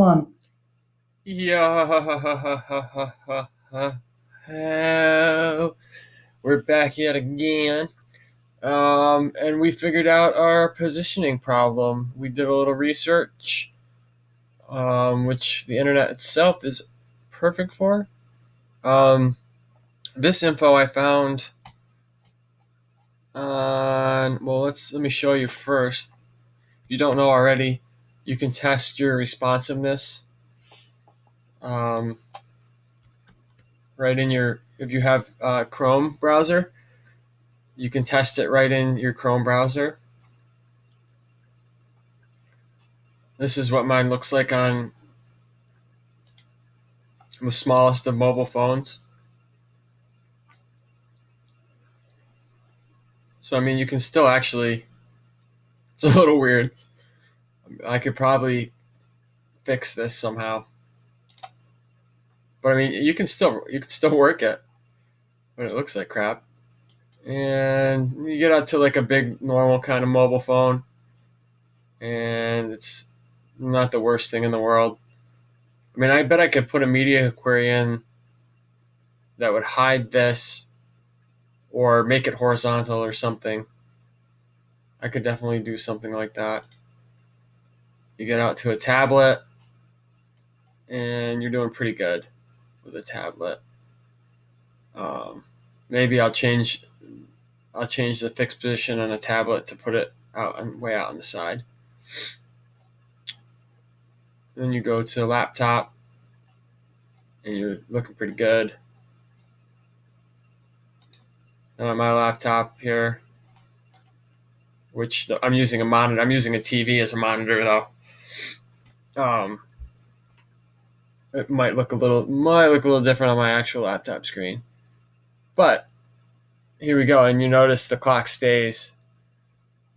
One. Yeah, we're back yet again. And we figured out our positioning problem. We did a little research, which the internet itself is perfect for. Um, this info I found on. Well, let me show you first. If you don't know already, you can test your responsiveness. Um, right in your if you have Chrome browser. You can test it right in your Chrome browser. This is what mine looks like on the smallest of mobile phones. So, I mean, you can still actually, it's a little weird. I could probably fix this somehow. But I mean, you can still work it, but it looks like crap. And you get out to like a big normal kind of mobile phone, and it's not the worst thing in the world. I mean, I bet I could put a media query in that would hide this or make it horizontal or something. I could definitely do something like that. You get out to a tablet, and you're doing pretty good with a tablet. Um, Maybe I'll change the fixed position on a tablet to put it way out on the side. Then you go to a laptop, and you're looking pretty good. And on my laptop here, I'm using a monitor. I'm using a TV as a monitor though. Um, it might look a little different on my actual laptop screen, but here we go. And you notice the clock stays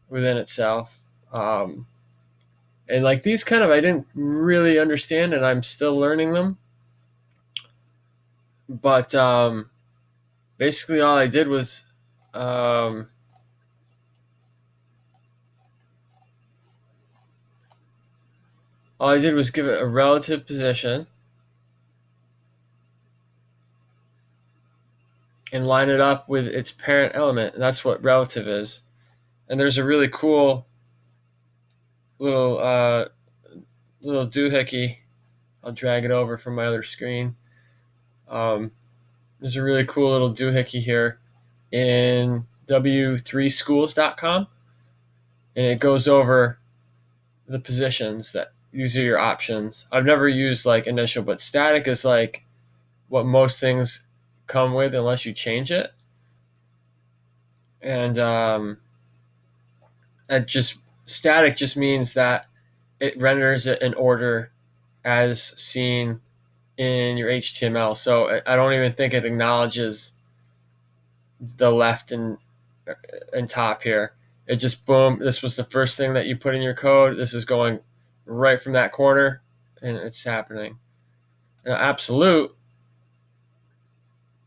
within itself. And like these kind of I didn't really understand, and I'm still learning them. But basically, um, all I did was give it a relative position and line it up with its parent element. And that's what relative is. And there's a really cool little little doohickey. I'll drag it over from my other screen. Um, there's a really cool little doohickey here in w3schools.com, and it goes over the positions that these are your options. I've never used like initial, but static is like what most things come with unless you change it. And it just static just means that it renders it in order as seen in your HTML. So I don't even think it acknowledges the left and top here. It just boom. This was the first thing that you put in your code. This is going right from that corner, and it's happening. Now, absolute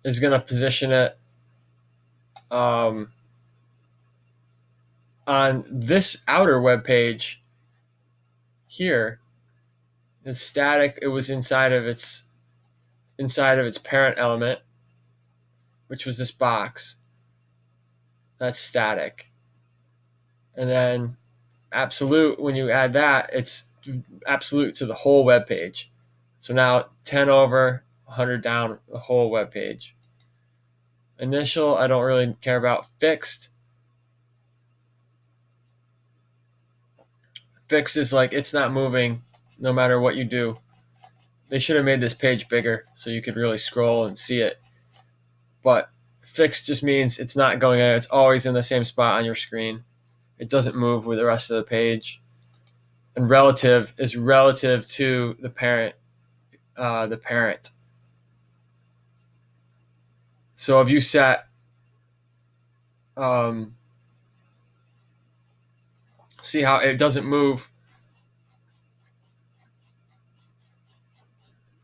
is going to position it on this outer web page here. It's static. It was inside of its parent element, which was this box. That's static. And then absolute, when you add that, it's absolute to the whole web page. So now 10 over, 100 down, the whole web page. Initial, I don't really care about. Fixed is like it's not moving no matter what you do. They should have made this page bigger so you could really scroll and see it. But fixed just means it's not going in. It's always in the same spot on your screen. It doesn't move with the rest of the page. And relative is relative to the parent. The parent. So if you set, see how it doesn't move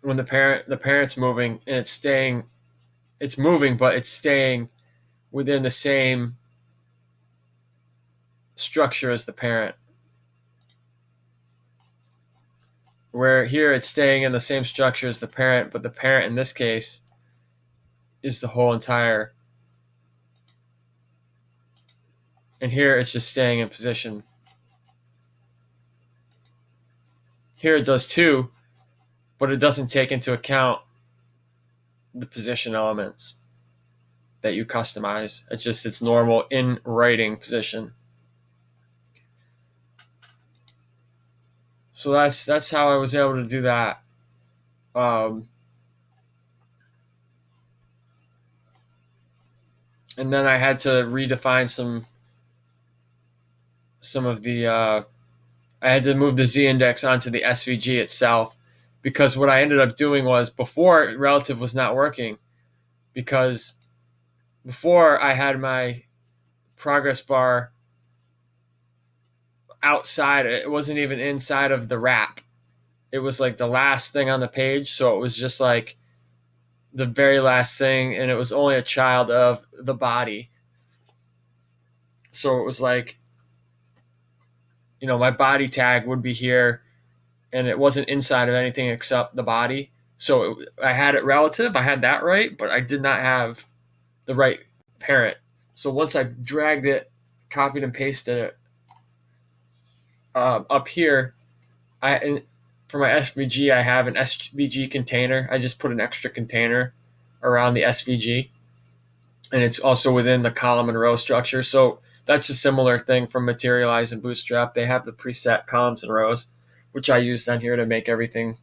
when the parent's moving, and it's moving, but it's staying within the same structure as the parent. Where here it's staying in the same structure as the parent, but the parent in this case is the whole entire. And here it's just staying in position. Here it does too, but it doesn't take into account the position elements that you customize. It's just its normal in writing position. So that's how I was able to do that. And then I had to redefine some of the. I had to move the z-index onto the SVG itself, because what I ended up doing was, before relative was not working, because before I had my progress bar outside. It wasn't even inside of the wrap. It was like the last thing on the page, so it was just like the very last thing, and it was only a child of the body. So it was like, my body tag would be here, and it wasn't inside of anything except the body. So I had it relative, I had that right, but I did not have the right parent. So once I dragged it, copied and pasted it up here, for my SVG, I have an SVG container. I just put an extra container around the SVG, and it's also within the column and row structure. So that's a similar thing from Materialize and Bootstrap. They have the preset columns and rows, which I use down here to make everything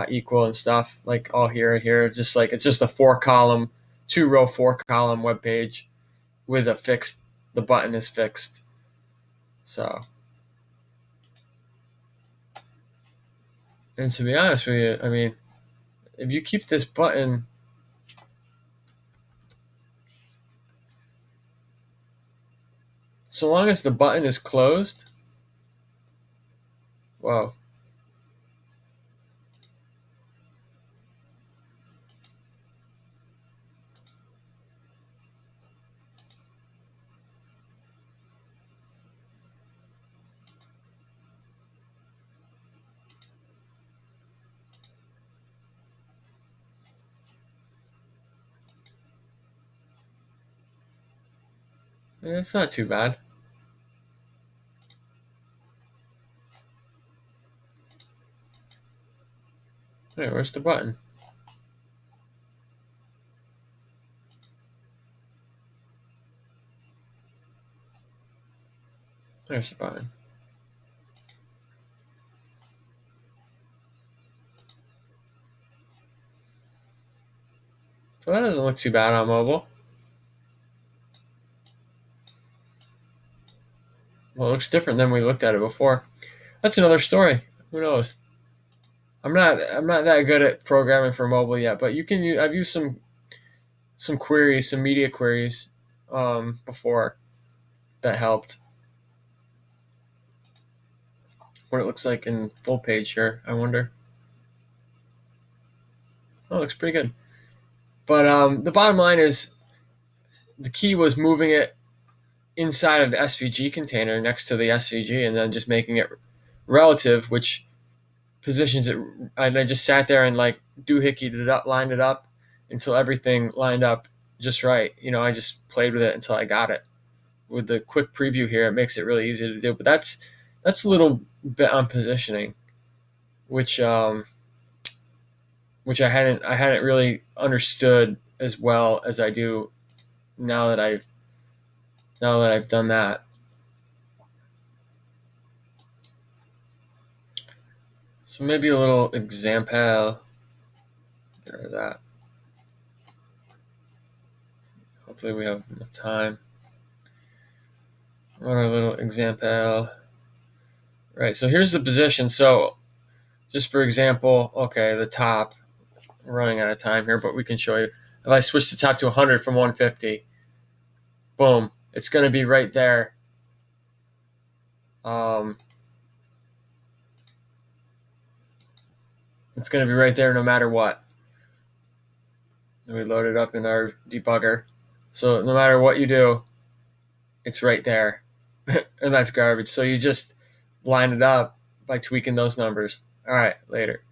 equal and stuff, like all here and here. Just like it's just a 4-column, 2-row, 4-column web page with the button is fixed. So, and to be honest with you, I mean, if you keep this button, so long as the button is closed, whoa. It's not too bad. Hey, where's the button? There's the button. So that doesn't look too bad on mobile. Well, it looks different than we looked at it before. That's another story. Who knows? I'm not that good at programming for mobile yet, but I've used some queries, some media queries before that helped. What it looks like in full page here, I wonder. Oh, it looks pretty good. But the bottom line is, the key was moving it inside of the SVG container next to the SVG, and then just making it relative, which positions it. And I just sat there and like doohickeyd it up, lined it up until everything lined up just right. I just played with it until I got it. With the quick preview here, it makes it really easy to do. But that's a little bit on positioning, which I hadn't really understood as well as I do now that I've done that. So maybe a little example. Get rid of that. Hopefully we have enough time. Run a little example. Right, so here's the position. So just for example, okay, the top, we're running out of time here, but we can show you. If I switch the top to 100 from 150, boom, it's going to be right there. It's going to be right there no matter what. And we load it up in our debugger. So no matter what you do, it's right there. And that's garbage. So you just line it up by tweaking those numbers. All right, later.